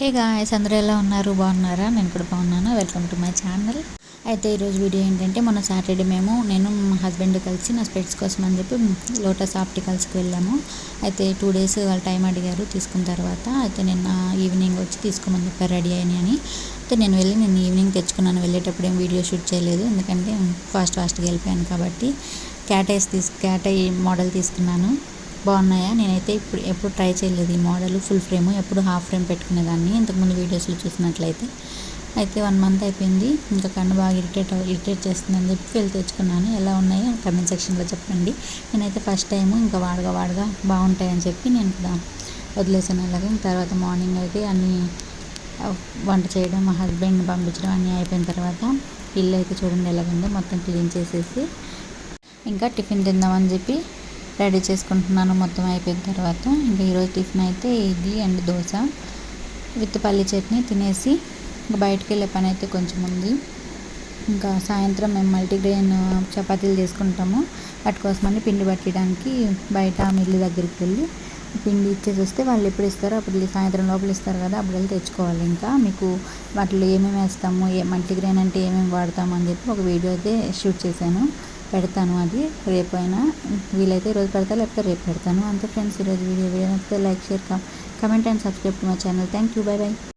Hey guys, అందరూ ఎలా ఉన్నారు? బాగున్నారా? నేను కూడా బాగున్నాను. Welcome to my channel. అయితే ఈరోజు వీడియో ఏంటంటే, మొన్న సాటర్డే నేను మా హస్బెండ్ కలిసి నా స్పెట్స్ కోసం అని చెప్పి లోటస్ ఆప్టికల్స్కి వెళ్ళాము. అయితే 2 days వాళ్ళు టైం అడిగారు. తీసుకున్న తర్వాత అయితే నిన్న ఈవినింగ్ వచ్చి తీసుకోమని చెప్పారు రెడీ అని. అయితే నేను ఈవినింగ్ తెచ్చుకున్నాను. వెళ్ళేటప్పుడు ఏం వీడియో షూట్ చేయలేదు, ఎందుకంటే ఫాస్ట్గా వెళ్ళిపోయాను కాబట్టి. క్యాట్ ఐ మోడల్ తీసుకున్నాను. బాగున్నాయా? నేనైతే ఎప్పుడు ట్రై చేయలేదు ఈ మోడల్ ఫుల్ ఫ్రేమ్, ఎప్పుడు హాఫ్ ఫ్రేమ్ పెట్టుకునేదాన్ని ఇంతకుముందు వీడియోస్లో చూసినట్లయితే. అయితే 1 month అయిపోయింది. ఇంకా కన్ను బాగా ఇరిటేట్ చేస్తుందని చెప్పి వెళ్ళి తెచ్చుకున్నాను. ఎలా ఉన్నాయో కమెంట్ సెక్షన్లో చెప్పండి. నేనైతే ఫస్ట్ టైము ఇంకా వాడగా బాగుంటాయని చెప్పి నేను కూడా వదిలేసాను అలాగే. తర్వాత మార్నింగ్ అయితే అన్నీ వంట చేయడం, మా హస్బెండ్ని పంపించడం అన్నీ అయిపోయిన తర్వాత ఇల్లు అయితే చూడండి ఎలాగుందో, మొత్తం క్లీన్ చేసేసి ఇంకా టిఫిన్ తిందామని చెప్పి రెడీ చేసుకుంటున్నాను. మొత్తం అయిపోయిన తర్వాత ఇంకా ఈరోజు టిఫిన్ అయితే ఇడ్లీ అండ్ దోశ విత్ పల్లి చట్నీ తినేసి ఇంకా బయటకు వెళ్ళే పని అయితే కొంచెం ఉంది. ఇంకా సాయంత్రం మేము మల్టీగ్రెయిన్ చపాతీలు చేసుకుంటాము. వాటి కోసమని పిండి పట్టడానికి బయట మిల్లు దగ్గరికి వెళ్ళి పిండి ఇచ్చేసి వస్తే వాళ్ళు ఎప్పుడు ఇస్తారో అప్పుడు సాయంత్రం లోపల ఇస్తారు కదా, అప్పుడు వెళ్ళి తెచ్చుకోవాలి. ఇంకా మీకు వాటిలో ఏమేమి వేస్తాము, మల్టీగ్రెయిన్ అంటే ఏమేమి వాడతాము అని చెప్పి ఒక వీడియో అయితే షూట్ చేశాను. పెడతాను, అది రేపు అయినా వీలైతే ఈరోజు పెడతా, లేకపోతే రేపు పెడతాను. అంతే ఫ్రెండ్స్, ఈరోజు వీడియో నచ్చితే like, share, comment and subscribe to my channel. Thank you. By.